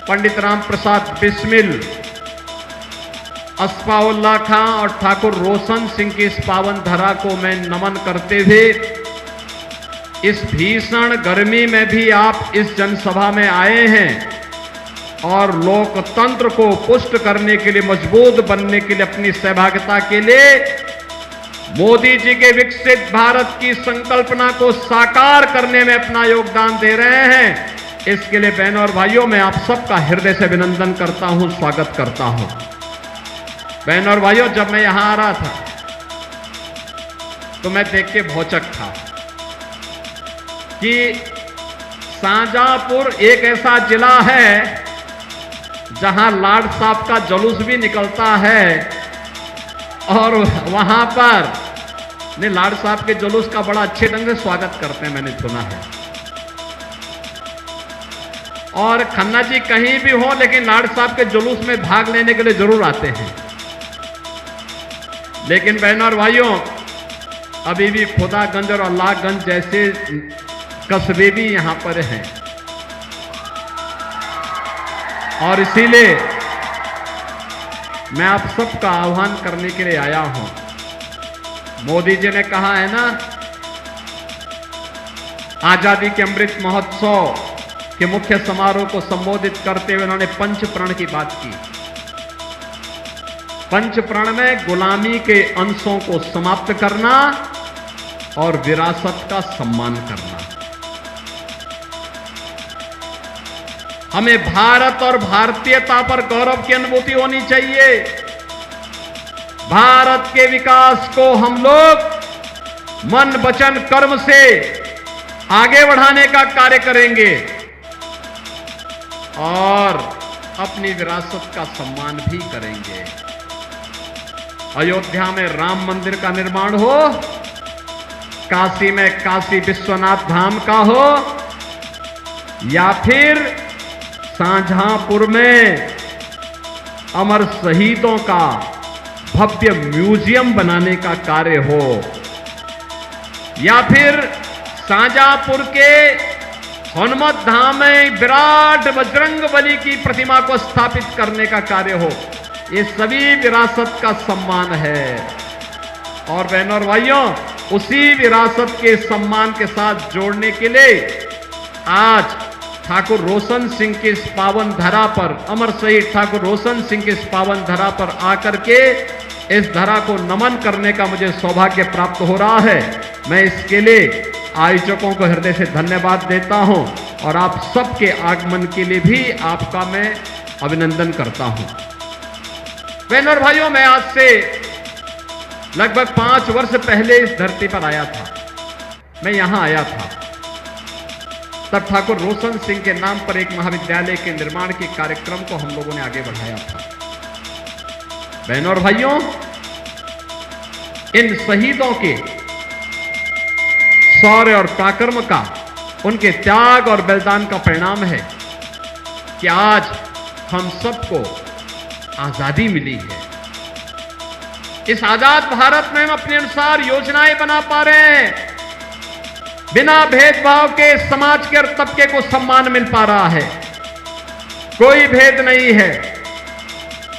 पंडित राम प्रसाद बिस्मिल, अस्फाउल्लाह खां और ठाकुर रोशन सिंह की इस पावन धरा को मैं नमन करते हुए, इस भीषण गर्मी में भी आप इस जनसभा में आए हैं और लोकतंत्र को पुष्ट करने के लिए, मजबूत बनने के लिए, अपनी सहभागिता के लिए मोदी जी के विकसित भारत की संकल्पना को साकार करने में अपना योगदान दे रहे हैं। इसके लिए बहनों और भाइयों, मैं आप सबका हृदय से अभिनंदन करता हूं, स्वागत करता हूं। बहनों और भाइयों, जब मैं यहां आ रहा था तो मैं देख के भौचक था कि शाहजहांपुर एक ऐसा जिला है जहां लाड साहब का जुलूस भी निकलता है और वहां पर ने लाड साहब के जुलूस का बड़ा अच्छे ढंग से स्वागत करते हैं, मैंने सुना है। और खन्ना जी कहीं भी हो, लेकिन लाड साहब के जुलूस में भाग लेने के लिए जरूर आते हैं। लेकिन बहनों और भाइयों, अभी भी खुदागंज और अल्लाहगंज जैसे कस्बे भी यहां पर हैं और इसीलिए मैं आप सबका आह्वान करने के लिए आया हूं। मोदी जी ने कहा है ना, आजादी के अमृत महोत्सव के मुख्य समारोह को संबोधित करते हुए उन्होंने पंच प्रण की बात की। पंच प्रण में गुलामी के अंशों को समाप्त करना और विरासत का सम्मान करना। हमें भारत और भारतीयता पर गौरव की अनुभूति होनी चाहिए। भारत के विकास को हम लोग मन वचन कर्म से आगे बढ़ाने का कार्य करेंगे और अपनी विरासत का सम्मान भी करेंगे। अयोध्या में राम मंदिर का निर्माण हो, काशी में काशी विश्वनाथ धाम का हो, या फिर शाहजहांपुर में अमर शहीदों का भव्य म्यूजियम बनाने का कार्य हो, या फिर शाहजहांपुर के हनुमत धाम में विराट बजरंगबली की प्रतिमा को स्थापित करने का कार्य हो, ये सभी विरासत का सम्मान है। और बहनों और भाइयों, उसी विरासत के सम्मान के साथ जोड़ने के लिए आज ठाकुर रोशन सिंह की इस पावन धरा पर, अमर शहीद ठाकुर रोशन सिंह की इस पावन धरा पर आकर के इस धरा को नमन करने का मुझे सौभाग्य प्राप्त हो रहा है। मैं इसके लिए आयोजकों को हृदय से धन्यवाद देता हूं और आप सबके आगमन के लिए भी आपका मैं अभिनंदन करता हूं। बहनों और भाइयों, मैं आज से लगभग 5 वर्ष पहले इस धरती पर आया था। मैं यहां आया था तब ठाकुर रोशन सिंह के नाम पर एक महाविद्यालय के निर्माण के कार्यक्रम को हम लोगों ने आगे बढ़ाया था। बहनों और भाइयों, इन शहीदों के शौर्य और पराक्रम का, उनके त्याग और बलिदान का परिणाम है कि आज हम सबको आजादी मिली है। इस आजाद भारत में हम अपने अनुसार योजनाएं बना पा रहे हैं। बिना भेदभाव के समाज के हर तबके को सम्मान मिल पा रहा है। कोई भेद नहीं है।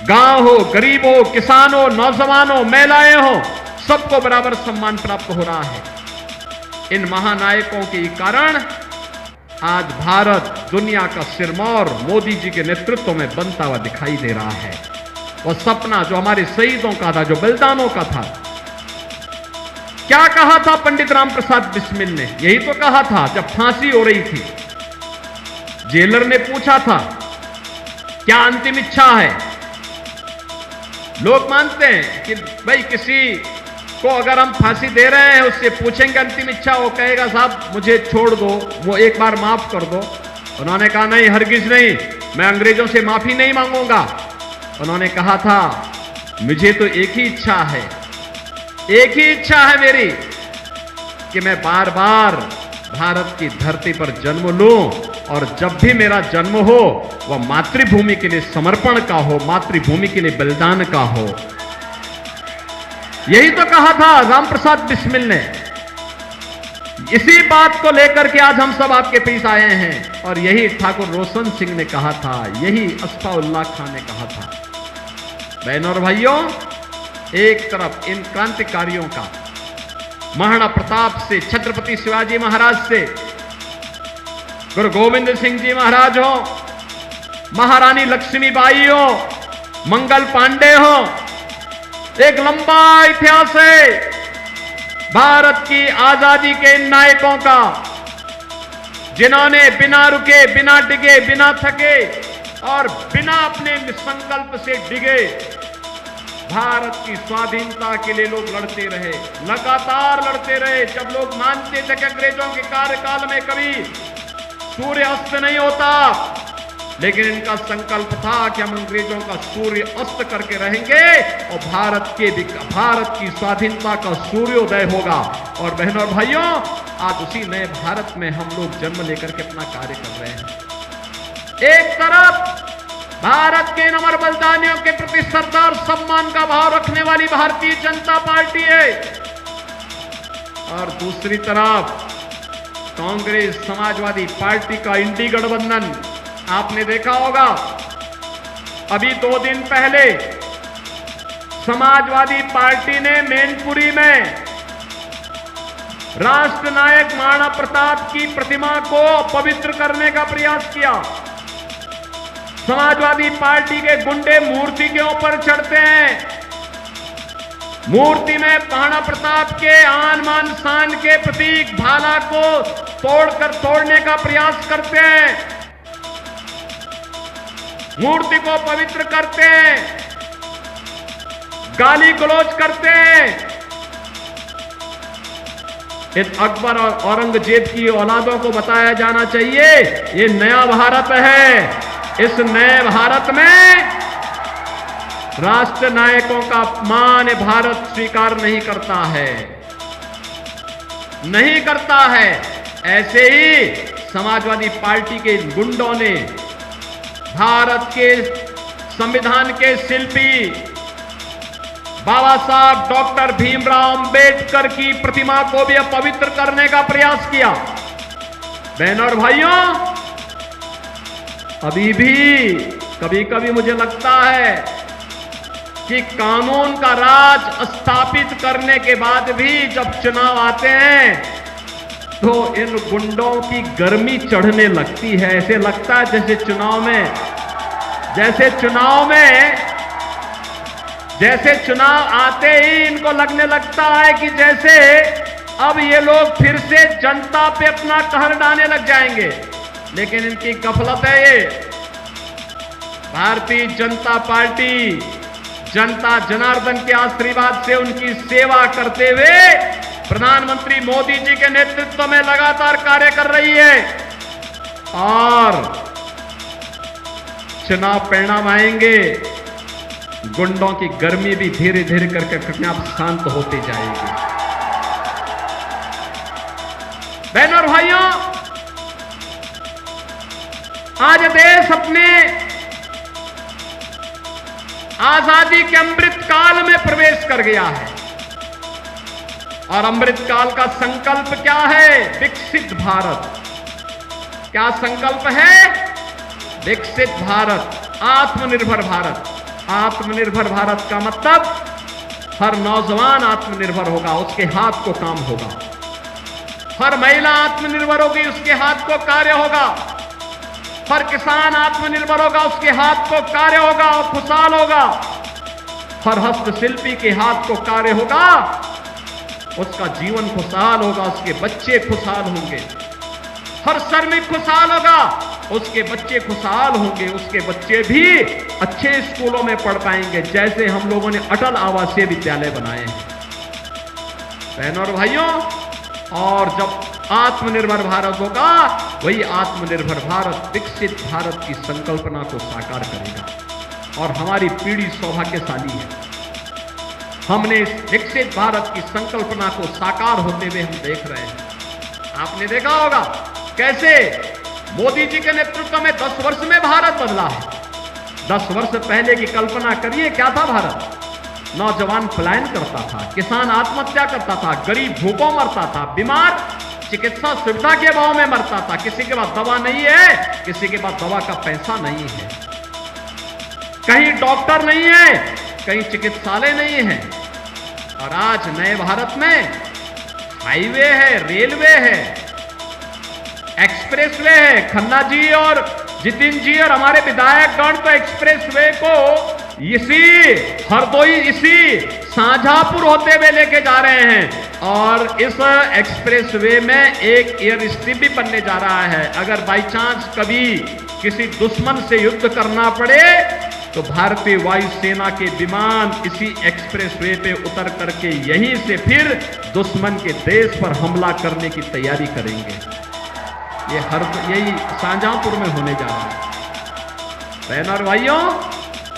गांव हो, गरीब हो, किसान हो, नौजवान हो, महिलाएं हो, सबको बराबर सम्मान प्राप्त हो रहा है। इन महानायकों के कारण आज भारत दुनिया का सिरमौर मोदी जी के नेतृत्व में बनता हुआ दिखाई दे रहा है। वह सपना जो हमारे शहीदों का था, जो बलिदानों का था। क्या कहा था पंडित राम प्रसाद बिस्मिल ने? यही तो कहा था जब फांसी हो रही थी। जेलर ने पूछा था, क्या अंतिम इच्छा है? लोग मानते हैं कि भाई किसी को अगर हम फांसी दे रहे हैं, उससे पूछेंगे अंतिम इच्छा, वो कहेगा साहब मुझे छोड़ दो, वो एक बार माफ कर दो। उन्होंने कहा नहीं, हरगिज नहीं, मैं अंग्रेजों से माफी नहीं मांगूंगा। उन्होंने कहा था, मुझे तो एक ही इच्छा है, एक ही इच्छा है मेरी कि मैं बार बार भारत की धरती पर जन्म लूं और जब भी मेरा जन्म हो वह मातृभूमि के लिए समर्पण का हो, मातृभूमि के लिए बलिदान का हो। यही तो कहा था राम प्रसाद बिस्मिल ने। इसी बात को लेकर के आज हम सब आपके बीच आए हैं। और यही ठाकुर रोशन सिंह ने कहा था, यही अस्फाउल्लाह खान ने कहा था। बहनों और भाइयों, एक तरफ इन क्रांतिकारियों का, महाराणा प्रताप से, छत्रपति शिवाजी महाराज से, गुरु गोविंद सिंह जी महाराज हो, महारानी लक्ष्मीबाई हो, मंगल पांडे हो, एक लंबा इतिहास है भारत की आजादी के इन नायकों का, जिन्होंने बिना रुके, बिना डिगे, बिना थके और बिना अपने संकल्प से डिगे भारत की स्वाधीनता के लिए लोग लड़ते रहे, लगातार लड़ते रहे। जब लोग मानते थे कि अंग्रेजों के कार्यकाल में कभी सूर्य अस्त नहीं होता, लेकिन इनका संकल्प था कि हम अंग्रेजों का सूर्य अस्त करके रहेंगे और भारत की स्वाधीनता का सूर्योदय होगा। और बहनों और भाइयों, आज उसी नए भारत में हम लोग जन्म लेकर के अपना कार्य कर रहे हैं। एक तरफ भारत के इन अमर बलिदानियों के प्रति श्रद्धा और सम्मान का भाव रखने वाली भारतीय जनता पार्टी है, और दूसरी तरफ कांग्रेस समाजवादी पार्टी का इंडी गठबंधन। आपने देखा होगा, अभी 2 दिन पहले समाजवादी पार्टी ने मैनपुरी में राष्ट्र नायक महाराणा प्रताप की प्रतिमा को पवित्र करने का प्रयास किया। समाजवादी पार्टी के गुंडे मूर्ति के ऊपर चढ़ते हैं, मूर्ति में महाराणा प्रताप के आन मान शान के प्रतीक भाला को तोड़ने का प्रयास करते हैं, मूर्ति को पवित्र करते हैं, गाली गलौज करते हैं। इस अकबर और औरंगजेब की औलादों को बताया जाना चाहिए, ये नया भारत है। इस नए भारत में राष्ट्र नायकों का अपमान भारत स्वीकार नहीं करता है, नहीं करता है। ऐसे ही समाजवादी पार्टी के गुंडों ने भारत के संविधान के शिल्पी बाबा साहब डॉक्टर भीमराव अंबेडकर की प्रतिमा को भी अपवित्र करने का प्रयास किया। बहनों और भाइयों, अभी भी कभी कभी मुझे लगता है कि कानून का राज स्थापित करने के बाद भी जब चुनाव आते हैं तो इन गुंडों की गर्मी चढ़ने लगती है। ऐसे लगता है जैसे चुनाव आते ही इनको लगने लगता है कि जैसे अब ये लोग फिर से जनता पे अपना कहर डालने लग जाएंगे। लेकिन इनकी गफलत है ये। भारतीय जनता पार्टी जनता जनार्दन के आशीर्वाद से उनकी सेवा करते हुए प्रधानमंत्री मोदी जी के नेतृत्व में लगातार कार्य कर रही है, और चुनाव परिणाम आएंगे, गुंडों की गर्मी भी धीरे धीरे करके अपने आप शांत होती जाएगी। बहनों और भाइयों, आज देश अपने आजादी के अमृत काल में प्रवेश कर गया है, और अमृत काल का संकल्प क्या है? विकसित भारत। क्या संकल्प है? विकसित भारत, आत्मनिर्भर भारत। आत्मनिर्भर भारत का मतलब हर नौजवान आत्मनिर्भर होगा, उसके हाथ को काम होगा। हर महिला आत्मनिर्भर होगी, उसके हाथ को कार्य होगा। हर किसान आत्मनिर्भर होगा, उसके हाथ को कार्य होगा और खुशहाल होगा। हर हस्तशिल्पी के हाथ को कार्य होगा, उसका जीवन खुशहाल होगा, उसके बच्चे खुशहाल होंगे। हर श्रमिक खुशहाल होगा, उसके बच्चे खुशहाल होंगे, उसके बच्चे भी अच्छे स्कूलों में पढ़ पाएंगे, जैसे हम लोगों ने अटल आवासीय विद्यालय बनाए हैं। बहनों और भाइयों, और जब आत्मनिर्भर भारत होगा, वही आत्मनिर्भर भारत विकसित भारत की संकल्पना को साकार करेगा। और हमारी पीढ़ी सौभाग्यशाली है, हमने इस विकसित भारत की संकल्पना को साकार होते हुए हम देख रहे हैं। आपने देखा होगा कैसे मोदी जी के नेतृत्व में 10 वर्ष में भारत बदला है। 10 वर्ष पहले की कल्पना करिए, क्या था भारत? नौजवान पलायन करता था, किसान आत्महत्या करता था, गरीब भूखों मरता था, बीमार चिकित्सा सुविधा के अभाव में मरता था। किसी के पास दवा नहीं है, किसी के पास दवा का पैसा नहीं है, कहीं डॉक्टर नहीं है, कहीं चिकित्सालय नहीं है। और आज नए भारत में हाईवे है, रेलवे है, एक्सप्रेसवे है। खन्ना जी और जितिन जी और हमारे विधायकगण तो एक्सप्रेसवे को इसी हरदोई, इसी शाहजहांपुर होते हुए लेके जा रहे हैं। और इस एक्सप्रेसवे में एक एयर स्ट्रिप भी बनने जा रहा है। अगर बाई चांस कभी किसी दुश्मन से युद्ध करना पड़े तो भारतीय वायुसेना के विमान इसी एक्सप्रेसवे पे उतर करके यहीं से फिर दुश्मन के देश पर हमला करने की तैयारी करेंगे। यही शाहजहांपुर में होने जा रहा है। बहनों और भाइयों,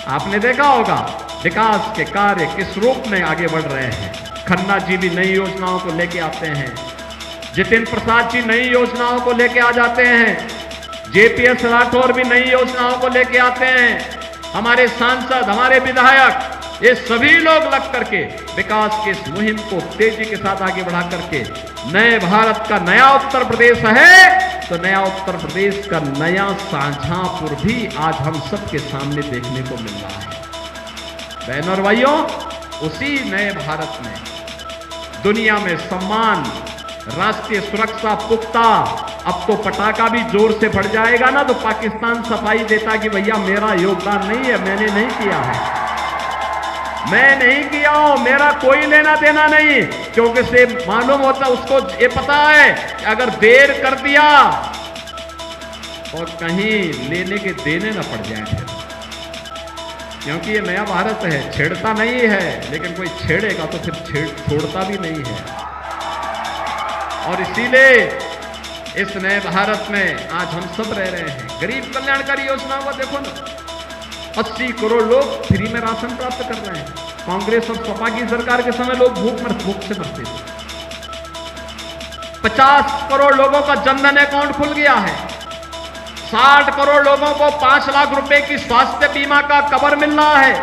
आपने देखा होगा विकास के कार्य किस रूप में आगे बढ़ रहे हैं। खन्ना जी भी नई योजनाओं को लेके आते हैं, जितिन प्रसाद जी नई योजनाओं को लेके आ जाते हैं, जेपीएस राठौर भी नई योजनाओं को लेके आते हैं, हमारे सांसद, हमारे विधायक, ये सभी लोग लग करके विकास की इस मुहिम को तेजी के साथ आगे बढ़ा करके नए भारत का नया उत्तर प्रदेश है तो नया उत्तर प्रदेश का नया शाहजहांपुर भी आज हम सबके सामने देखने को मिल रहा है। बहनों और भाइयों, उसी नए भारत में दुनिया में सम्मान, राष्ट्रीय सुरक्षा पुख्ता, अब तो पटाखा भी जोर से फट जाएगा ना तो पाकिस्तान सफाई देता कि भैया मेरा योगदान नहीं है, मैंने नहीं किया है, मैं नहीं किया हूं, मेरा कोई लेना देना नहीं। क्योंकि से मालूम होता, उसको ये पता है कि अगर देर कर दिया और कहीं लेने के देने ना पड़ जाए फिर, क्योंकि ये नया भारत है, छेड़ता नहीं है, लेकिन कोई छेड़ेगा तो फिर छोड़ता भी नहीं है। और इसीलिए इस नए भारत में आज हम सब रह रहे हैं। गरीब कल्याणकारी योजनाओं को देखो ना, 80 करोड़ लोग फ्री में राशन प्राप्त कर रहे हैं। कांग्रेस और सपा की सरकार के समय लोग भूख से मरते थे। 50 करोड़ लोगों का जनधन अकाउंट खुल गया है। 60 करोड़ लोगों को 5 लाख रुपए की स्वास्थ्य बीमा का कवर मिल रहा है।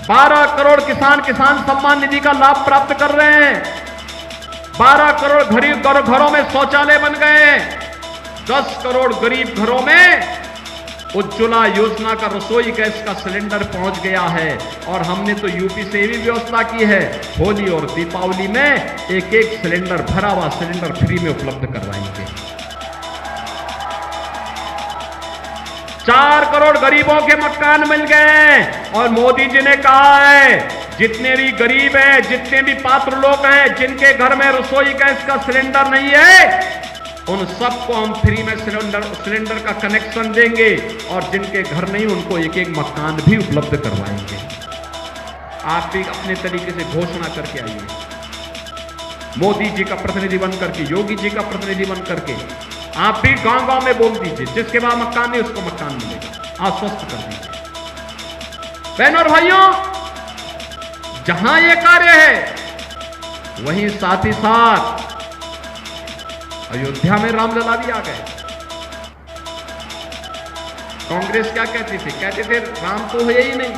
12 करोड़ किसान सम्मान निधि का लाभ प्राप्त कर रहे हैं। 12 करोड़ गरीब घरों में शौचालय बन गए हैं। 10 करोड़ गरीब घरों में उज्ज्वला योजना का रसोई गैस का सिलेंडर पहुंच गया है। और हमने तो यूपी से भी व्यवस्था की है, होली और दीपावली में एक सिलेंडर, भरा हुआ सिलेंडर फ्री में उपलब्ध करवाएंगे। 4 करोड़ गरीबों के मकान मिल गए। और मोदी जी ने कहा है जितने भी गरीब हैं, जितने भी पात्र लोग हैं, जिनके घर में रसोई गैस का सिलेंडर नहीं है, उन सबको हम फ्री में सिलेंडर का कनेक्शन देंगे। और जिनके घर नहीं, उनको एक मकान भी उपलब्ध करवाएंगे। आप भी अपने तरीके से घोषणा करके आइए, मोदी जी का प्रतिनिधि बन करके, योगी जी का प्रतिनिधि बन करके आप भी गांव गांव में बोल दीजिए, जिसके पास मकान नहीं उसको मकान मिलेगा। आश्वस्त कर दीजिए। बहनों और भाइयों, जहां यह कार्य है वहीं साथ ही साथ अयोध्या में रामलला भी आ गए। कांग्रेस क्या कहती थी? कहते थे राम तो है ही नहीं।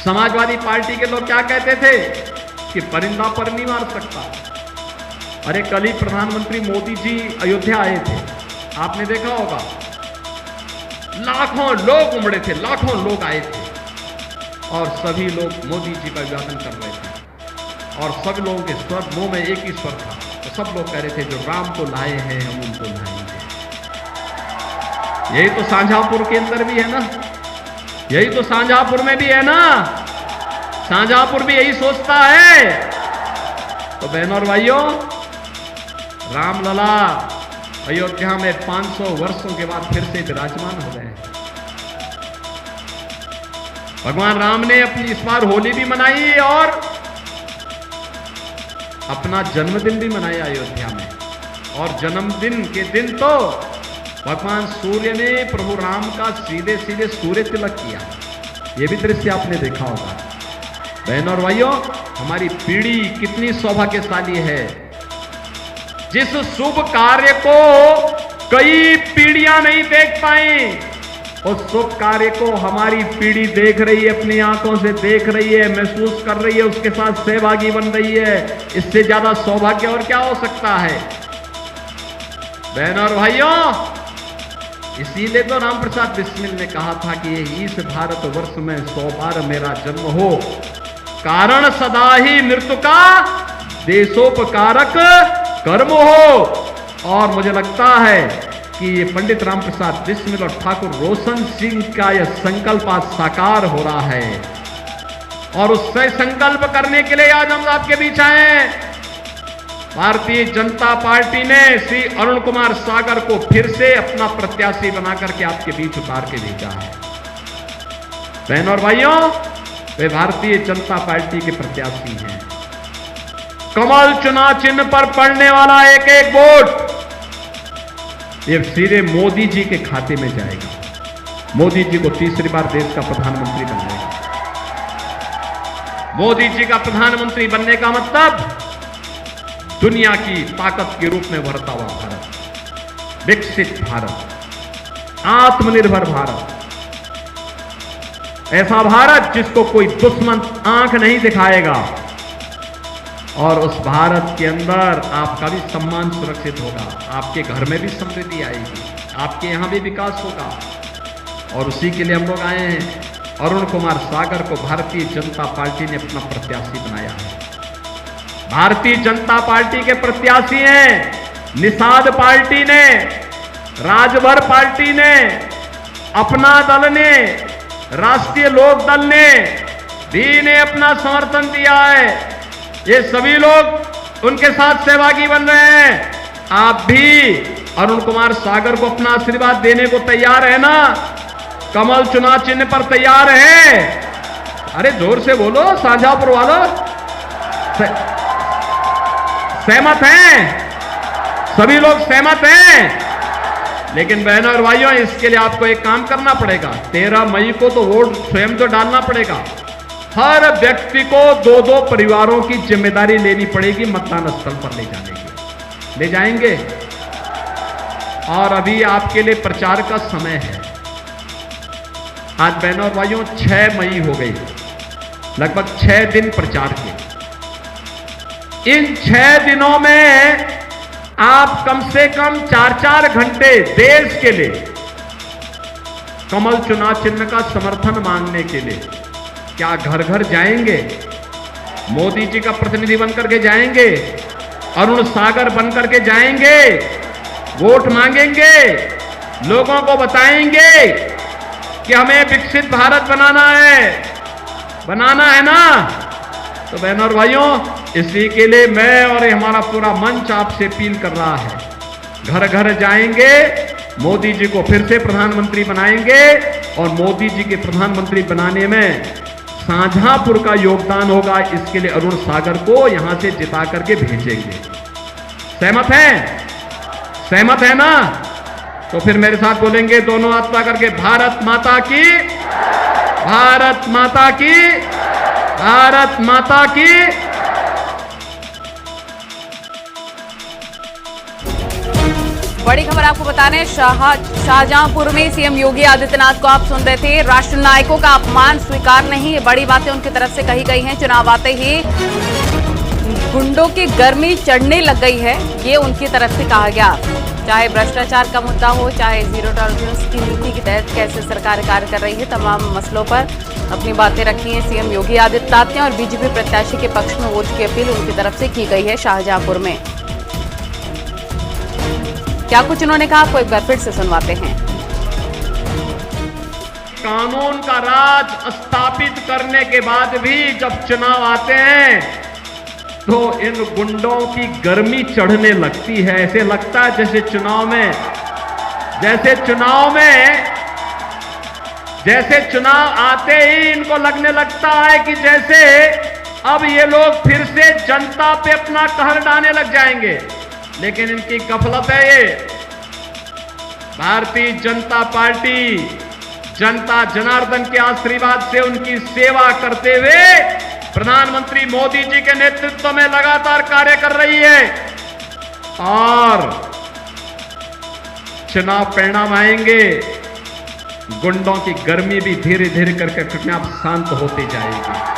समाजवादी पार्टी के लोग क्या कहते थे कि परिंदा पर नहीं मार सकता। अरे कल ही प्रधानमंत्री मोदी जी अयोध्या आए थे, आपने देखा होगा, लाखों लोग उमड़े थे, लाखों लोग आए थे और सभी लोग मोदी जी का अभिवादन कर रहे थे। और सब लोगों के स्वर, मुंह में एक ही स्वर था, तो सब लोग कह रहे थे जो राम को लाए हैं हम उनको लाएंगे। यही तो शाहजहांपुर के अंदर भी है ना, यही तो शाहजहांपुर में भी है ना। शाहजहांपुर भी यही सोचता है। तो बहनों और भाइयों, रामलला अयोध्या में 500 वर्षों के बाद फिर से विराजमान हो गए हैं। भगवान राम ने अपनी इस बार होली भी मनाई और अपना जन्मदिन भी मनाया अयोध्या में। और जन्मदिन के दिन तो भगवान सूर्य ने प्रभु राम का सीधे सीधे सूर्य तिलक किया। यह भी दृश्य आपने देखा होगा। बहनों और भाइयों, हमारी पीढ़ी कितनी सौभाग्यशाली है, जिस शुभ कार्य को कई पीढ़ियां नहीं देख पाई, उस शुभ कार्य को हमारी पीढ़ी देख रही है, अपनी आंखों से देख रही है, महसूस कर रही है, उसके साथ सहभागी बन रही है। इससे ज्यादा सौभाग्य और क्या हो सकता है? बहनों और भाइयों, इसीलिए तो राम प्रसाद बिस्मिल ने कहा था कि ये इस भारतवर्ष में 100 बार मेरा जन्म हो, कारण सदा ही मृत्यु का देशोपकारक कर्म हो। और मुझे लगता है कि ये पंडित राम प्रसाद बिस्मिल और ठाकुर रोशन सिंह का यह संकल्प आज साकार हो रहा है, और उससे संकल्प करने के लिए आज हम आपके बीच आए हैं। भारतीय जनता पार्टी ने श्री अरुण कुमार सागर को फिर से अपना प्रत्याशी बनाकर के आपके बीच उतार के भेजा है। बहनों और भाइयों, वे भारतीय जनता पार्टी के प्रत्याशी हैं। कमल चुनाव चिन्ह पर पड़ने वाला एक एक वोट ये सीधे मोदी जी के खाते में जाएगा। मोदी जी को तीसरी बार देश का प्रधानमंत्री बनाएगा। मोदी जी का प्रधानमंत्री बनने का मतलब दुनिया की ताकत के रूप में उभरता हुआ भारत, विकसित भारत, आत्मनिर्भर भारत, ऐसा भारत जिसको कोई दुश्मन आंख नहीं दिखाएगा, और उस भारत के अंदर आपका भी सम्मान सुरक्षित होगा, आपके घर में भी समृद्धि आएगी, आपके यहां भी विकास होगा। और उसी के लिए हम लोग आए हैं। अरुण कुमार सागर को भारतीय जनता पार्टी ने अपना प्रत्याशी बनाया है। भारतीय जनता पार्टी के प्रत्याशी हैं निषाद पार्टी ने, राजभर पार्टी ने, अपना दल ने, राष्ट्रीय लोक दल ने भी ने अपना समर्थन दिया है। ये सभी लोग उनके साथ सहभागी बन रहे हैं। आप भी अरुण कुमार सागर को अपना आशीर्वाद देने को तैयार है ना? कमल चुनाव चिन्ह पर तैयार है? अरे जोर से बोलो शाहजहांपुर वालों, सहमत हैं? सभी लोग सहमत हैं? लेकिन बहनों और भाइयों, इसके लिए आपको एक काम करना पड़ेगा। 13 मई को तो वोट स्वयं तो डालना पड़ेगा। हर व्यक्ति को 2-2 परिवारों की जिम्मेदारी लेनी पड़ेगी मतदान स्थल पर ले जाने की। ले जाएंगे? और अभी आपके लिए प्रचार का समय है। आज बहनों और भाइयों 6 मई हो गई, लगभग 6 दिन प्रचार के। इन 6 दिनों में आप कम से कम 4-4 घंटे देश के लिए कमल चुनाव चिन्ह का समर्थन मांगने के लिए क्या घर घर जाएंगे? मोदी जी का प्रतिनिधि बनकर के जाएंगे? अरुण सागर बनकर के जाएंगे? वोट मांगेंगे? लोगों को बताएंगे कि हमें विकसित भारत बनाना है ना? तो बहनों और भाइयों, इसी के लिए मैं और हमारा पूरा मंच आपसे अपील कर रहा है। घर घर जाएंगे, मोदी जी को फिर से प्रधानमंत्री बनाएंगे, और मोदी जी के प्रधानमंत्री बनाने में शाहजहांपुर का योगदान होगा। इसके लिए अरुण सागर को यहां से जिता करके भेजेंगे। सहमत हैं? सहमत है ना? तो फिर मेरे साथ बोलेंगे दोनों हाथ पकड़ करके, भारत माता की, भारत माता की, भारत माता की। बड़ी खबर आपको बता रहे हैं, शाहजहांपुर में सीएम योगी आदित्यनाथ को आप सुन रहे थे। राष्ट्र नायकों का अपमान स्वीकार नहीं, ये बड़ी बातें उनकी तरफ से कही गई हैं। चुनाव आते ही गुंडों की गर्मी चढ़ने लग गई है, ये उनकी तरफ से कहा गया। चाहे भ्रष्टाचार का मुद्दा हो, चाहे जीरो टॉलरेंस की नीति के तहत कैसे सरकार कार्य कर रही है, तमाम मसलों पर अपनी बातें रखी हैं सीएम योगी आदित्यनाथ ने। और बीजेपी प्रत्याशी के पक्ष में वोट की अपील उनकी तरफ से की गई है शाहजहांपुर में। क्या कुछ उन्होंने कहा, आपको एक बार फिर से सुनवाते हैं। कानून का राज स्थापित करने के बाद भी जब चुनाव आते हैं तो इन गुंडों की गर्मी चढ़ने लगती है। ऐसे लगता है जैसे चुनाव आते ही इनको लगने लगता है कि जैसे अब ये लोग फिर से जनता पे अपना कहर ढाने लग जाएंगे। लेकिन इनकी गफलत है ये। भारतीय जनता पार्टी जनता जनार्दन के आशीर्वाद से उनकी सेवा करते हुए प्रधानमंत्री मोदी जी के नेतृत्व में लगातार कार्य कर रही है। और चुनाव परिणाम आएंगे गुंडों की गर्मी भी धीरे धीरे करके अपने आप शांत होती जाएगी।